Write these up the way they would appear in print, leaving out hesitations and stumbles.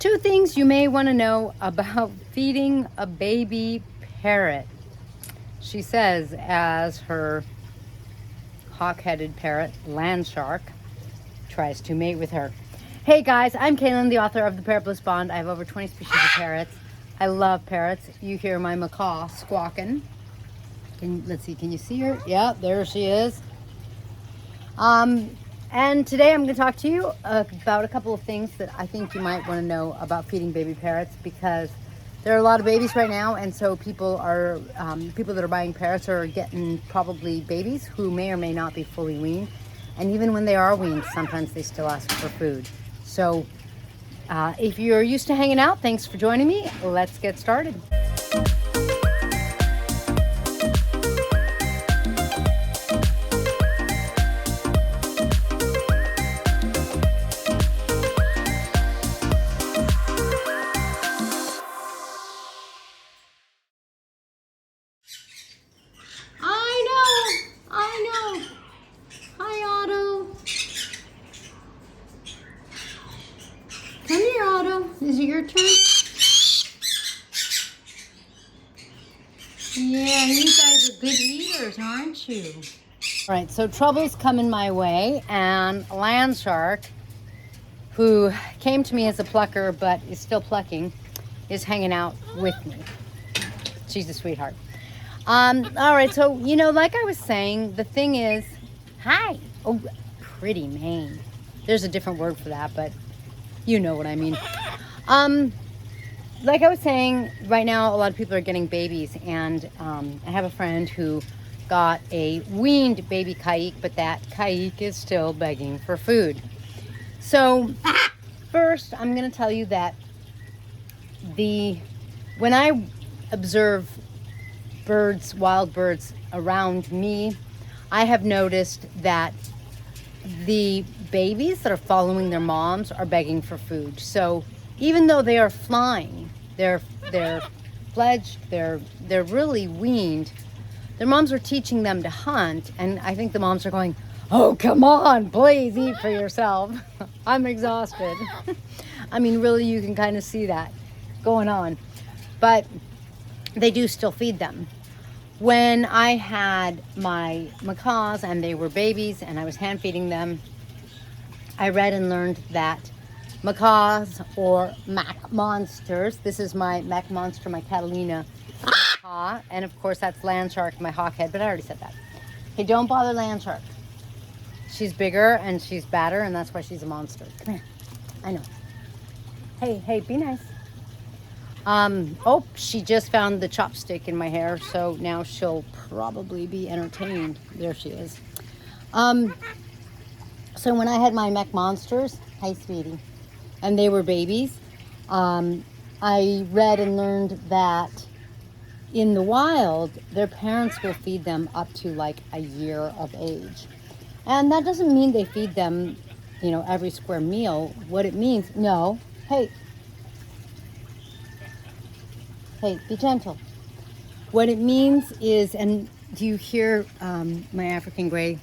2 things you may want to know about feeding a baby parrot. She says, as her hawk-headed parrot, land shark, tries to mate with her. Hey guys, I'm Kaylin, the author of the Parrot Bliss Bond. I have over 20 species of parrots. I love parrots. You hear my macaw squawking. Let's see, can you see her? Yeah, there she is. And today I'm going to talk to you about a couple of things that I think you might want to know about feeding baby parrots, because there are a lot of babies right now, and so people that are buying parrots are getting probably babies who may or may not be fully weaned. And even when they are weaned, sometimes they still ask for food. So if you're used to hanging out, thanks for joining me. Let's get started. I know. Hi, Otto. Come here, Otto. Is it your turn? Yeah, you guys are good eaters, aren't you? All right, so trouble's coming my way, and land shark, who came to me as a plucker but is still plucking, is hanging out with me. She's a sweetheart. All right, so, like I was saying, the thing is, hi. Oh, pretty mane. There's a different word for that, but you know what I mean. Like I was saying, right now, a lot of people are getting babies, and I have a friend who got a weaned baby kike, but that kike is still begging for food. So, first, I'm going to tell you that when I observe wild birds around me, I have noticed that the babies that are following their moms are begging for food. So even though they are flying, they're fledged, they're really weaned, their moms are teaching them to hunt, and I think the moms are going, oh, come on, please eat for yourself. I'm exhausted. I mean, really, you can kind of see that going on. But they do still feed them. When I had my macaws and they were babies and I was hand feeding them, I read and learned that macaws, or mac monsters, this is my mac monster, my Catalina macaw, and of course that's land shark, my hawkhead, but I already said that. Hey, don't bother land shark. She's bigger and she's badder, and that's why she's a monster. Come here. I know. Hey, be nice. Oh, she just found the chopstick in my hair, so now she'll probably be entertained. There she is. So when I had my mech monsters, hi sweetie, and they were babies, I read and learned that in the wild, their parents will feed them up to like a year of age. And that doesn't mean they feed them, every square meal. What it means, no, hey, be gentle. What it means is, and do you hear my African gray?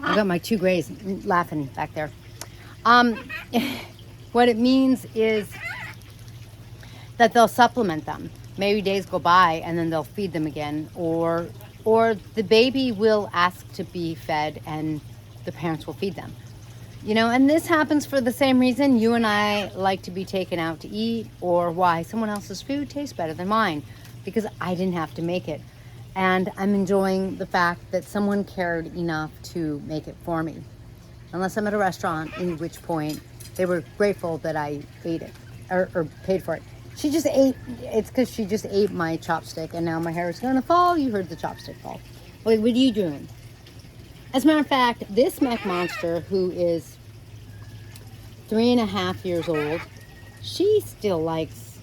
I got my 2 grays laughing back there. What it means is that they'll supplement them. Maybe days go by and then they'll feed them again, or the baby will ask to be fed and the parents will feed them. And this happens for the same reason you and I like to be taken out to eat, or why someone else's food tastes better than mine, because I didn't have to make it. And I'm enjoying the fact that someone cared enough to make it for me. Unless I'm at a restaurant, in which point they were grateful that I ate it, or paid for it. She just ate, it's because she just ate my chopstick, and now my hair is gonna fall. You heard the chopstick fall. Wait, what are you doing? As a matter of fact, this mech monster, who is 3.5 years old, she still likes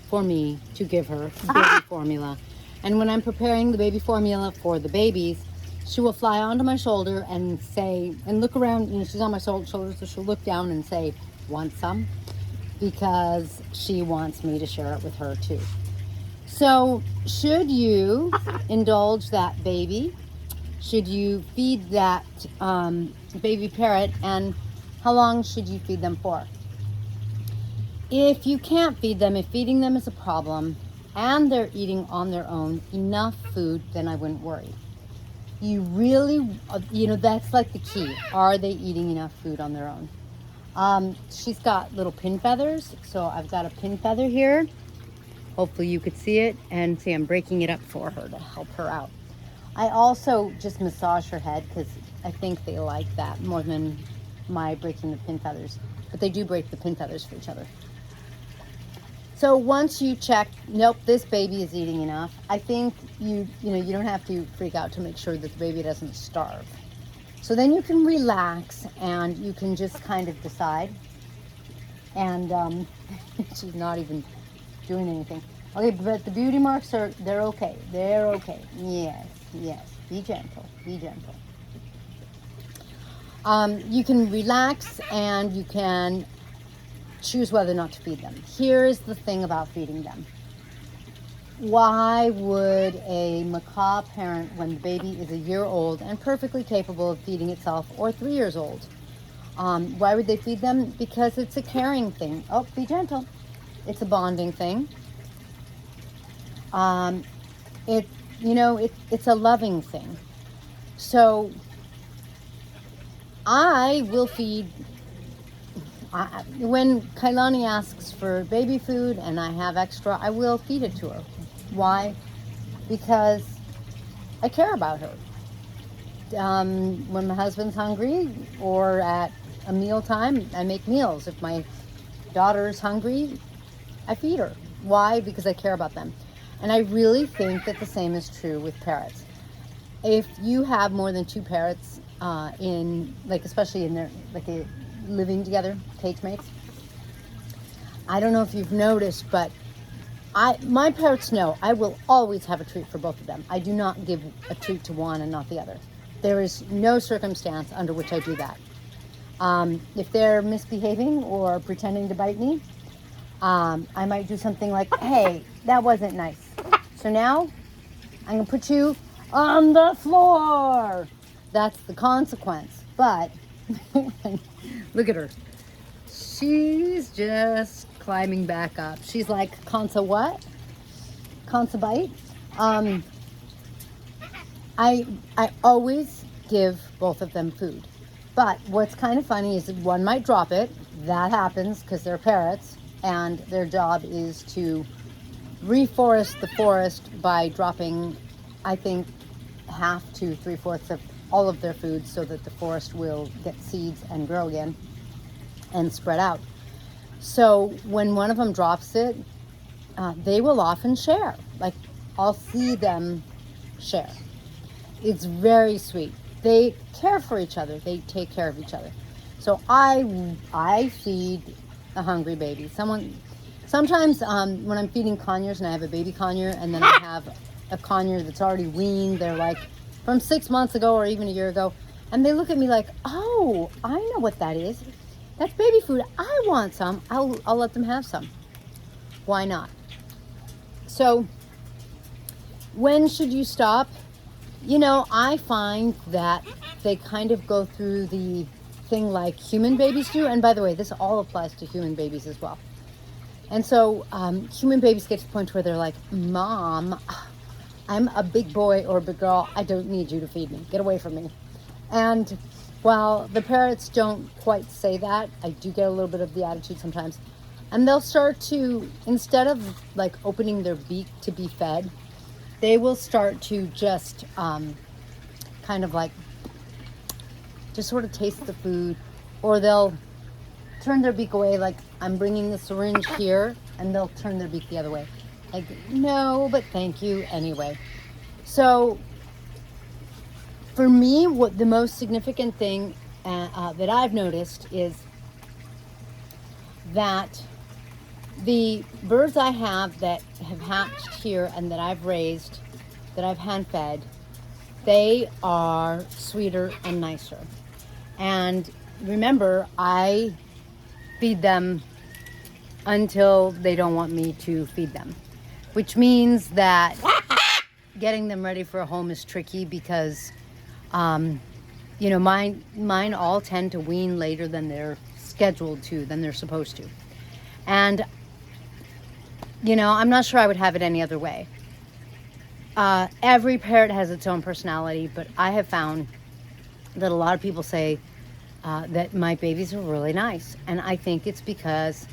for me to give her baby formula. And when I'm preparing the baby formula for the babies, she will fly onto my shoulder and say, and look around, she's on my shoulder, so she'll look down and say, want some? Because she wants me to share it with her too. So should you indulge that baby? Should you feed that baby parrot, and how long should you feed them for? If you can't feed them, if feeding them is a problem and they're eating on their own enough food, then I wouldn't worry. You really, that's like the key. Are they eating enough food on their own? She's got little pin feathers. So I've got a pin feather here. Hopefully you could see it, and see I'm breaking it up for her to help her out. I also just massage her head because I think they like that more than my breaking the pin feathers. But they do break the pin feathers for each other. So once you check, nope, this baby is eating enough, I think you don't have to freak out to make sure that the baby doesn't starve. So then you can relax and you can just kind of decide. And she's not even doing anything. Okay, but the beauty marks they're okay. They're okay. Yes, yes. Be gentle. Be gentle. You can relax and you can choose whether or not to feed them. Here's the thing about feeding them. Why would a macaw parent, when the baby is a year old and perfectly capable of feeding itself, or 3 years old, why would they feed them? Because it's a caring thing. Oh, be gentle. It's a bonding thing. It's a loving thing. So I will feed. When Kailani asks for baby food and I have extra, I will feed it to her. Why? Because I care about her. When my husband's hungry or at a meal time, I make meals. If my daughter's hungry, I feed her. Why? Because I care about them. And I really think that the same is true with parrots. If you have more than 2 parrots especially in their, living together, cage mates. I don't know if you've noticed, but my parrots know I will always have a treat for both of them. I do not give a treat to one and not the other. There is no circumstance under which I do that. If they're misbehaving or pretending to bite me, I might do something like, hey, that wasn't nice. So now I'm going to put you on the floor. That's the consequence. But look at her. She's just climbing back up. She's like, Consa what? Consa bite? I always give both of them food. But what's kind of funny is that one might drop it. That happens because they're parrots. And their job is to reforest the forest by dropping, I think, 1/2 to 3/4 of all of their food so that the forest will get seeds and grow again and spread out. So when one of them drops it, they will often share. Like, I'll see them share. It's very sweet. They care for each other. They take care of each other. So I feed a hungry baby. Sometimes when I'm feeding conures and I have a baby conure and then I have a conure that's already weaned, they're like from 6 months ago or even a year ago, and they look at me like, oh, I know what that is. That's baby food. I want some. I'll let them have some. Why not? So when should you stop? I find that they kind of go through the thing like human babies do. And by the way, this all applies to human babies as well. And so human babies get to the point where they're like, Mom, I'm a big boy or a big girl. I don't need you to feed me. Get away from me. And while the parrots don't quite say that, I do get a little bit of the attitude sometimes. And they'll start to, instead of like opening their beak to be fed, they will start to just kind of like just sort of taste the food, or they'll turn their beak away like I'm bringing the syringe here, and they'll turn their beak the other way. Like, no, but thank you anyway. So for me, what the most significant thing that I've noticed is that the birds I have that have hatched here and that I've raised, that I've hand fed, they are sweeter and nicer. And remember, I feed them until they don't want me to feed them, which means that getting them ready for a home is tricky because, mine all tend to wean later than they're scheduled to, than they're supposed to. And, you know, I'm not sure I would have it any other way. Every parrot has its own personality, but I have found that a lot of people say that my babies are really nice. And I think it's because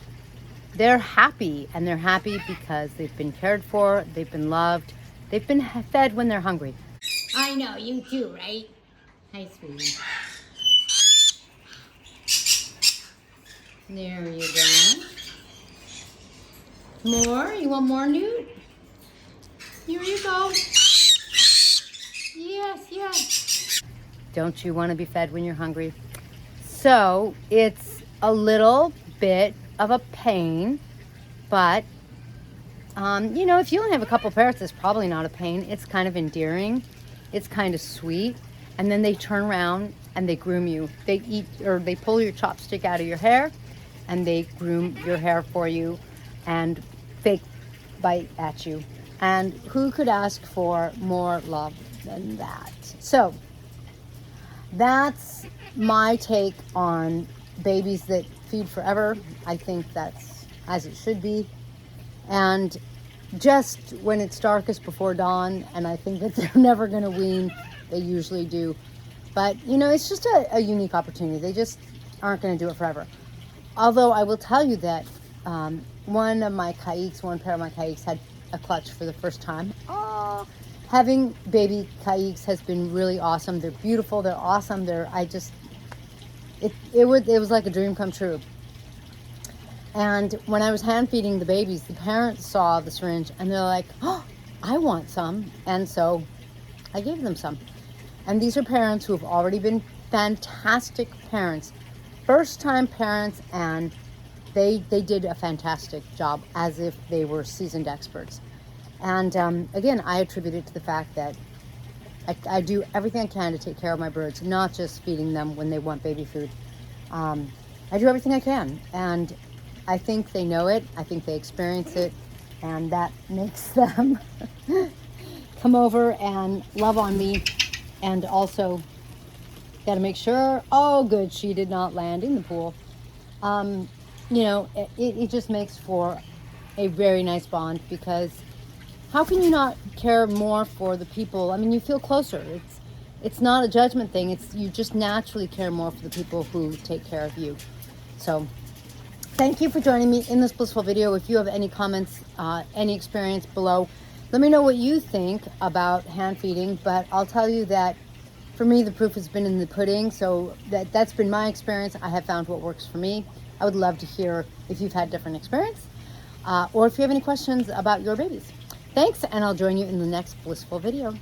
they're happy, and they're happy because they've been cared for, they've been loved, they've been fed when they're hungry. I know, you too, right? Hi, sweetie. There you go. More? You want more, Newt? Here you go. Yes, yes. Don't you want to be fed when you're hungry? So it's a little bit of a pain, but you know, if you only have a couple parrots, it's probably not a pain. It's kind of endearing. It's kind of sweet. And then they turn around and they groom you. They eat, or they pull your chopstick out of your hair and they groom your hair for you and fake bite at you. And who could ask for more love than that? So that's my take on babies that feed forever. I think that's as it should be. And just when it's darkest before dawn, and I think that they're never going to wean, they usually do. But, you know, it's just a unique opportunity. They just aren't going to do it forever. Although I will tell you that one parrot of my caiques had a clutch for the first time. Oh, having baby caiques has been really awesome. They're beautiful. They're awesome. It was like a dream come true. And when I was hand feeding the babies, the parents saw the syringe and they're like, oh, I want some. And so I gave them some. And these are parents who have already been fantastic parents, first time parents, and they did a fantastic job as if they were seasoned experts. And again, I attribute it to the fact that I do everything I can to take care of my birds, not just feeding them when they want baby food. I do everything I can. And I think they know it. I think they experience it. And that makes them come over and love on me. And also, got to make sure, oh, good, she did not land in the pool. You know, it just makes for a very nice bond, because how can you not care more for the people? I mean, you feel closer. It's not a judgment thing. You just naturally care more for the people who take care of you. So thank you for joining me in this blissful video. If you have any comments, any experience below, let me know what you think about hand feeding. But I'll tell you that for me, the proof has been in the pudding. So that's been my experience. I have found what works for me. I would love to hear if you've had different experience, or if you have any questions about your babies. Thanks, and I'll join you in the next blissful video.